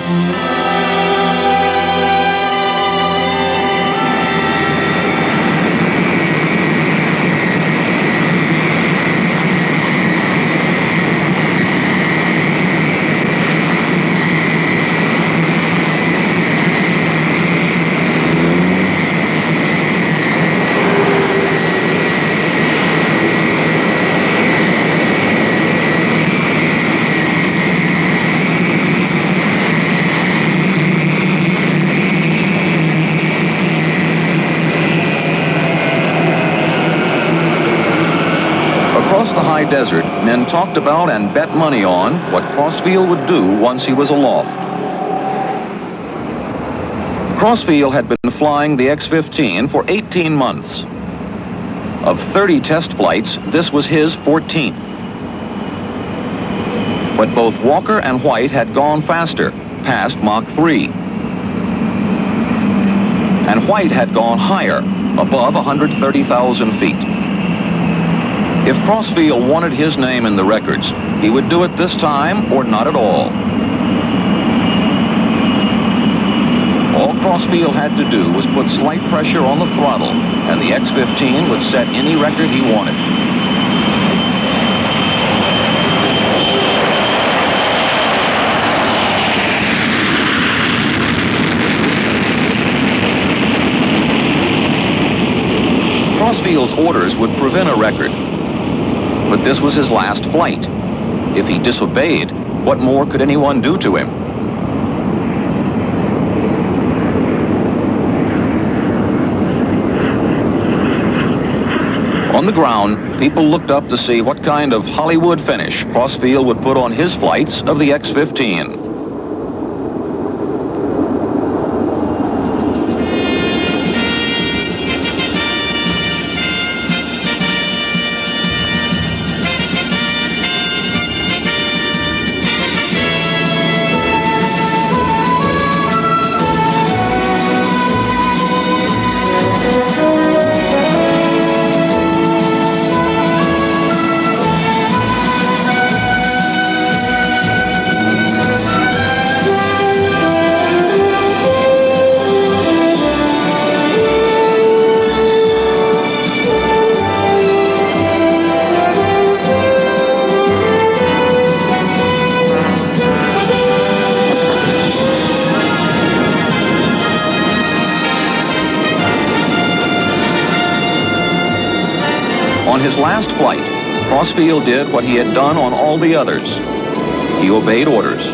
Across the high desert, men talked about and bet money on what Crossfield would do once he was aloft. Crossfield had been flying the X-15 for 18 months. Of 30 test flights, this was his 14th. But both Walker and White had gone faster, past Mach 3. And White had gone higher, above 130,000 feet. If Crossfield wanted his name in the records, he would do it this time or not at all. All Crossfield had to do was put slight pressure on the throttle, and the X-15 would set any record he wanted. Crossfield's orders would prevent a record. But this was his last flight. If he disobeyed, what more could anyone do to him? From the ground, people looked up to see what kind of Hollywood finish Crossfield would put on his flights of the X-15. On his last flight, Crossfield did what he had done on all the others. He obeyed orders.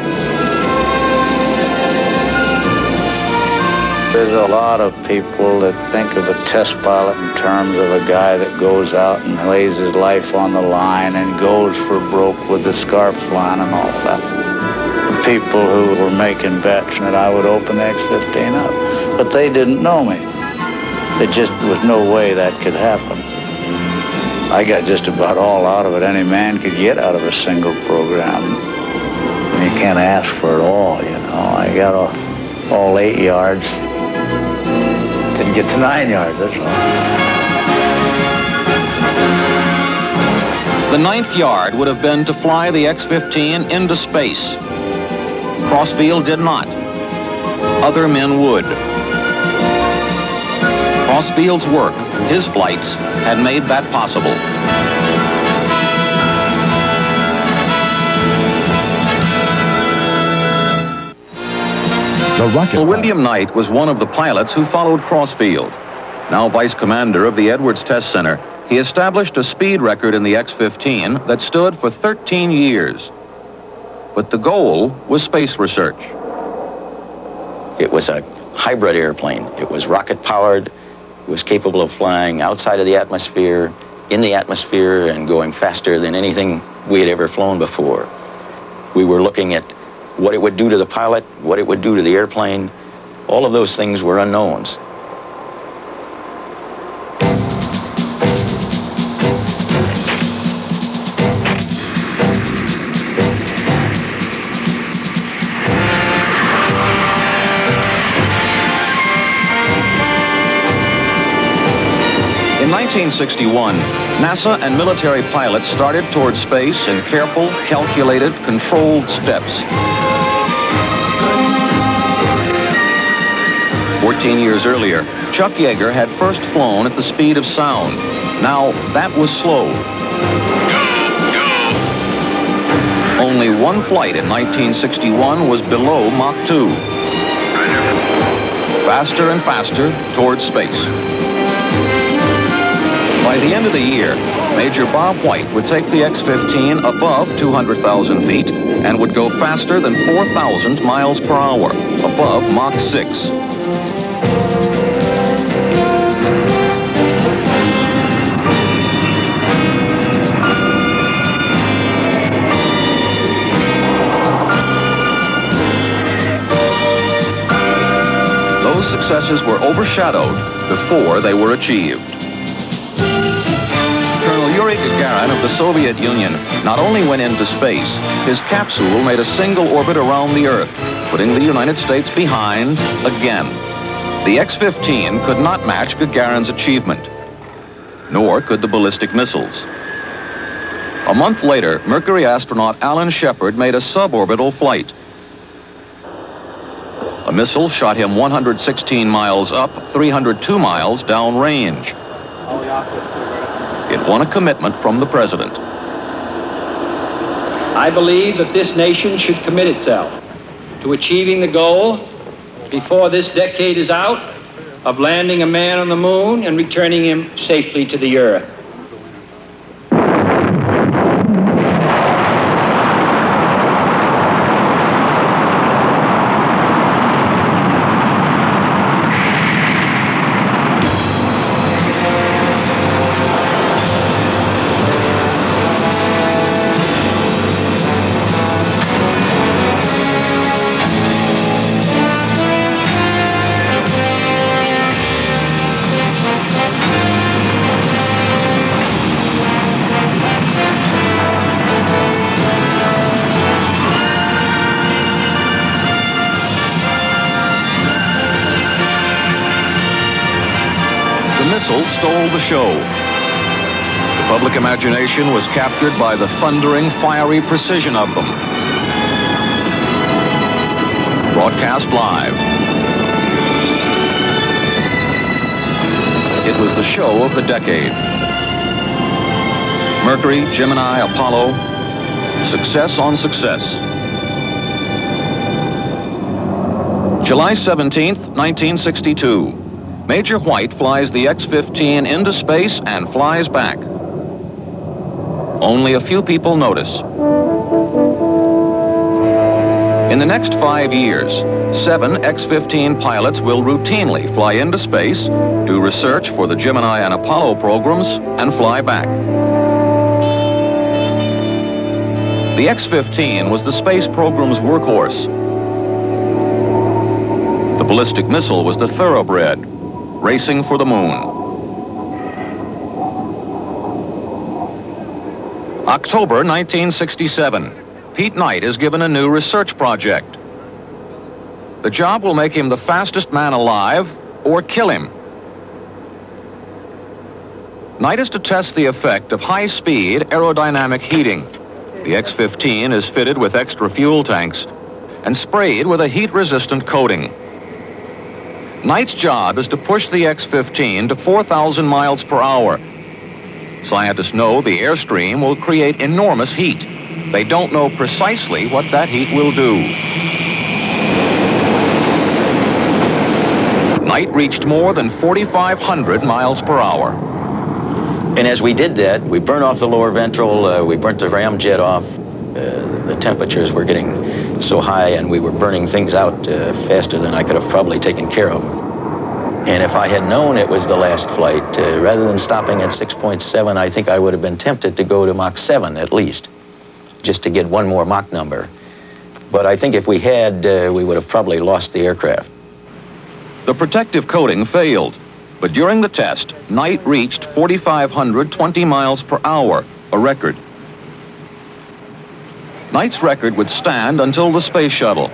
There's a lot of people that think of a test pilot in terms of a guy that goes out and lays his life on the line and goes for broke with the scarf flying and all that. The people who were making bets that I would open the X-15 up, but they didn't know me. There just was no way that could happen. I got just about all out of it any man could get out of a single program. And you can't ask for it all, you know. I got all 8 yards. Didn't get to 9 yards, that's all. The 9th yard would have been to fly the X-15 into space. Crossfield did not. Other men would. Crossfield's work, his flights, had made that possible. William Knight was one of the pilots who followed Crossfield. Now vice commander of the Edwards Test Center, he established a speed record in the X-15 that stood for 13 years. But the goal was space research. It was a hybrid airplane. It was rocket-powered. It was capable of flying outside of the atmosphere, in the atmosphere, and going faster than anything we had ever flown before. We were looking at what it would do to the pilot, what it would do to the airplane. All of those things were unknowns. In 1961, NASA and military pilots started toward space in careful, calculated, controlled steps. 14 years earlier, Chuck Yeager had first flown at the speed of sound. Now, that was slow. Only one flight in 1961 was below Mach 2. Faster and faster toward space. By the end of the year, Major Bob White would take the X-15 above 200,000 feet and would go faster than 4,000 miles per hour, above Mach 6. Those successes were overshadowed before they were achieved. Colonel Yuri Gagarin of the Soviet Union not only went into space, his capsule made a single orbit around the Earth, putting the United States behind again. The X-15 could not match Gagarin's achievement, nor could the ballistic missiles. A month later, Mercury astronaut Alan Shepard made a suborbital flight. A missile shot him 116 miles up, 302 miles downrange. It won a commitment from the president. I believe that this nation should commit itself to achieving the goal before this decade is out of landing a man on the moon and returning him safely to the Earth. missile stole the show. The public imagination was captured by the thundering, fiery precision of them. Broadcast live. It was the show of the decade. Mercury, Gemini, Apollo, success on success. July 17th, 1962. Major White flies the X-15 into space and flies back. Only a few people notice. In the next 5 years, 7 X-15 pilots will routinely fly into space, do research for the Gemini and Apollo programs, and fly back. The X-15 was the space program's workhorse. The ballistic missile was the thoroughbred, racing for the moon. October 1967. Pete Knight is given a new research project. The job will make him the fastest man alive or kill him. Knight is to test the effect of high-speed aerodynamic heating. The X-15 is fitted with extra fuel tanks and sprayed with a heat-resistant coating. Knight's job is to push the X-15 to 4,000 miles per hour. Scientists know the airstream will create enormous heat. They don't know precisely what that heat will do. Knight reached more than 4,500 miles per hour. And as we did that, we burned off the lower ventral, we burnt the ramjet off. The temperatures were getting so high and we were burning things out faster than I could have probably taken care of. And if I had known it was the last flight, rather than stopping at 6.7, I think I would have been tempted to go to Mach 7 at least, just to get one more Mach number. But I think if we had, we would have probably lost the aircraft. The protective coating failed, but during the test, Knight reached 4,520 miles per hour, a record. Knight's record would stand until the space shuttle.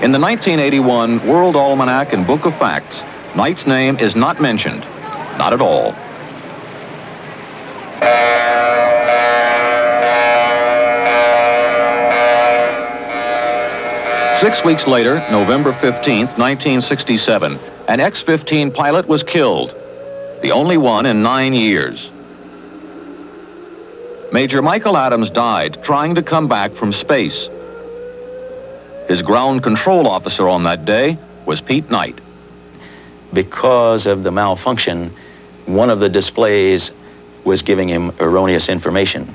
In the 1981 World Almanac and Book of Facts, Knight's name is not mentioned, not at all. Six weeks later, November 15th, 1967, an X-15 pilot was killed, the only one in 9 years. Major Michael Adams died trying to come back from space. His ground control officer on that day was Pete Knight. Because of the malfunction, one of the displays was giving him erroneous information.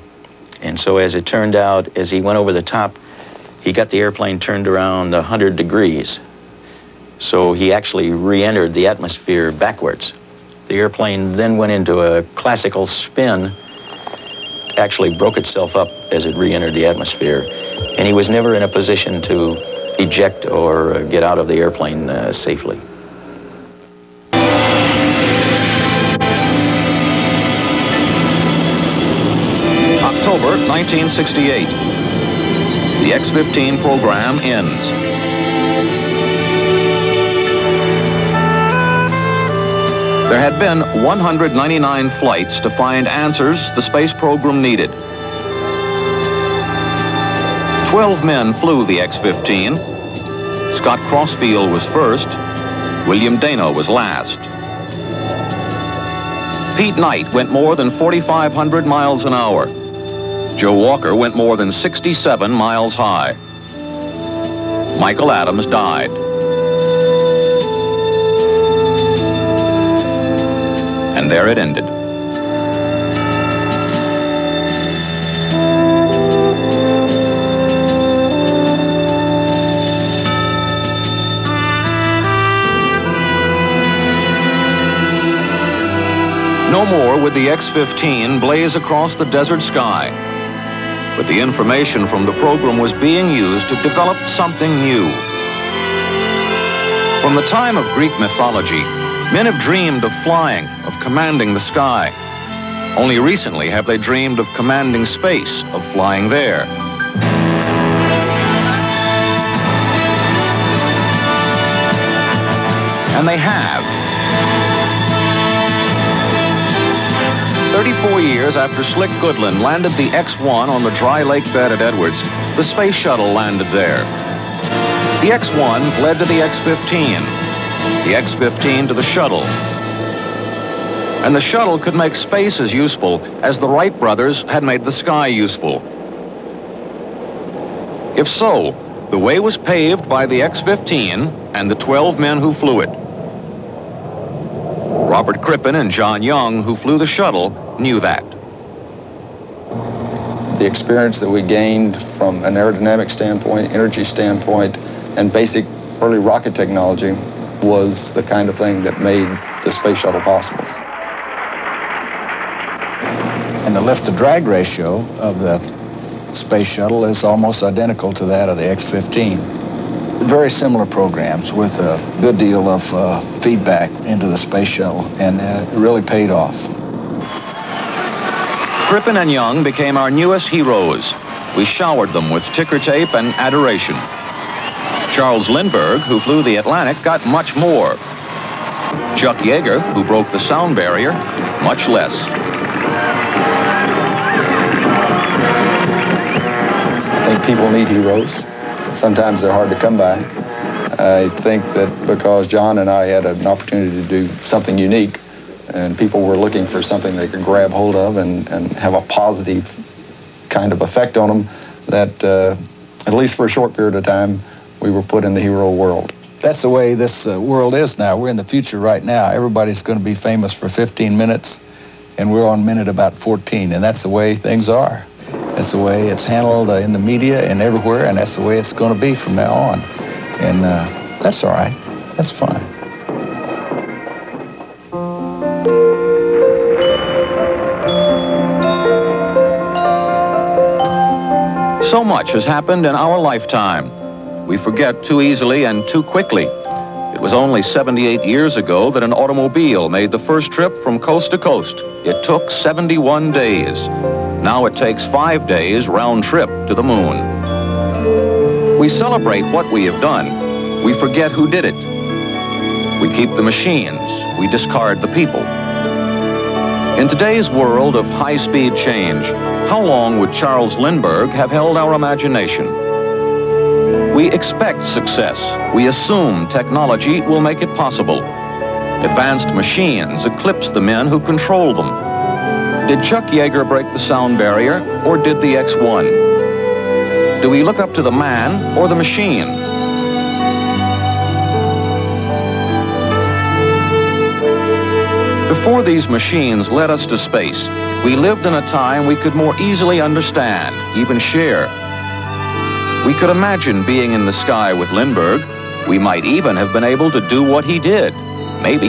And so as it turned out, as he went over the top, he got the airplane turned around 100 degrees. So he actually re-entered the atmosphere backwards. The airplane then went into a classical spin, actually broke itself up as it re-entered the atmosphere, and he was never in a position to eject or get out of the airplane safely. October 1968. The X-15 program ends. There had been 199 flights to find answers the space program needed. 12 men flew the X-15. Scott Crossfield was first. William Dana was last. Pete Knight went more than 4,500 miles an hour. Joe Walker went more than 67 miles high. Michael Adams died. And there it ended. No more would the X-15 blaze across the desert sky. But the information from the program was being used to develop something new. From the time of Greek mythology, men have dreamed of flying, of commanding the sky. Only recently have they dreamed of commanding space, of flying there. And they have. 34 years after Slick Goodland landed the X-1 on the dry lake bed at Edwards, the space shuttle landed there. The X-1 led to the X-15, the X-15 to the shuttle. And the shuttle could make space as useful as the Wright brothers had made the sky useful. If so, the way was paved by the X-15 and the 12 men who flew it. Robert Crippen and John Young, who flew the shuttle, knew that. The experience that we gained from an aerodynamic standpoint, energy standpoint, and basic early rocket technology was the kind of thing that made the space shuttle possible. And the lift-to-drag ratio of the space shuttle is almost identical to that of the X-15. Very similar programs with a good deal of feedback into the space shuttle, and it really paid off. Crippen and Young became our newest heroes. We showered them with ticker tape and adoration. Charles Lindbergh, who flew the Atlantic, got much more. Chuck Yeager, who broke the sound barrier, much less. I think people need heroes. Sometimes they're hard to come by. I think that because John and I had an opportunity to do something unique, and people were looking for something they could grab hold of and have a positive kind of effect on them, that at least for a short period of time, we were put in the hero world. That's the way this world is now. We're in the future right now. Everybody's going to be famous for 15 minutes, and we're on minute about 14, and that's the way things are. That's the way it's handled in the media and everywhere, and that's the way it's going to be from now on. And that's all right. That's fine. So much has happened in our lifetime. We forget too easily and too quickly. It was only 78 years ago that an automobile made the first trip from coast to coast. It took 71 days. Now it takes 5 days round trip to the moon. We celebrate what we have done. We forget who did it. We keep the machines. We discard the people. In today's world of high-speed change, how long would Charles Lindbergh have held our imagination? We expect success. We assume technology will make it possible. Advanced machines eclipse the men who control them. Did Chuck Yeager break the sound barrier, or did the X-1? Do we look up to the man or the machine? Before these machines led us to space, we lived in a time we could more easily understand, even share. We could imagine being in the sky with Lindbergh. We might even have been able to do what he did. Maybe.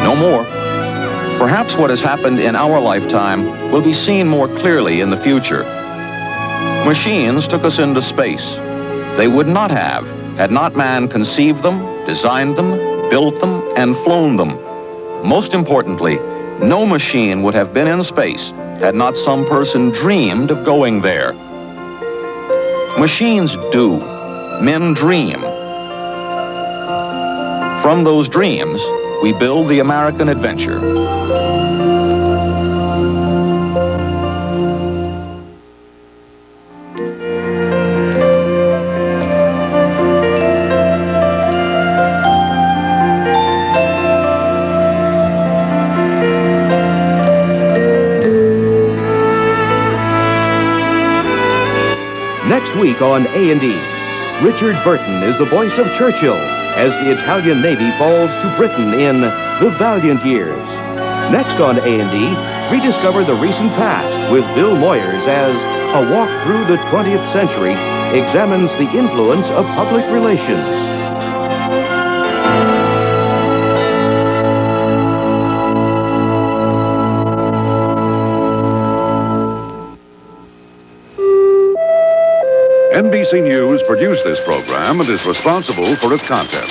No more. Perhaps what has happened in our lifetime will be seen more clearly in the future. Machines took us into space. They would not have, had not man conceived them, designed them, built them, and flown them. Most importantly, no machine would have been in space had not some person dreamed of going there. Machines do. Men dream. From those dreams, we build the American adventure. Next week on A&E, Richard Burton is the voice of Churchill as the Italian Navy falls to Britain in The Valiant Years. Next on A&E, rediscover the recent past with Bill Moyers as A Walk Through the 20th Century examines the influence of public relations. NBC News produced this program and is responsible for its content.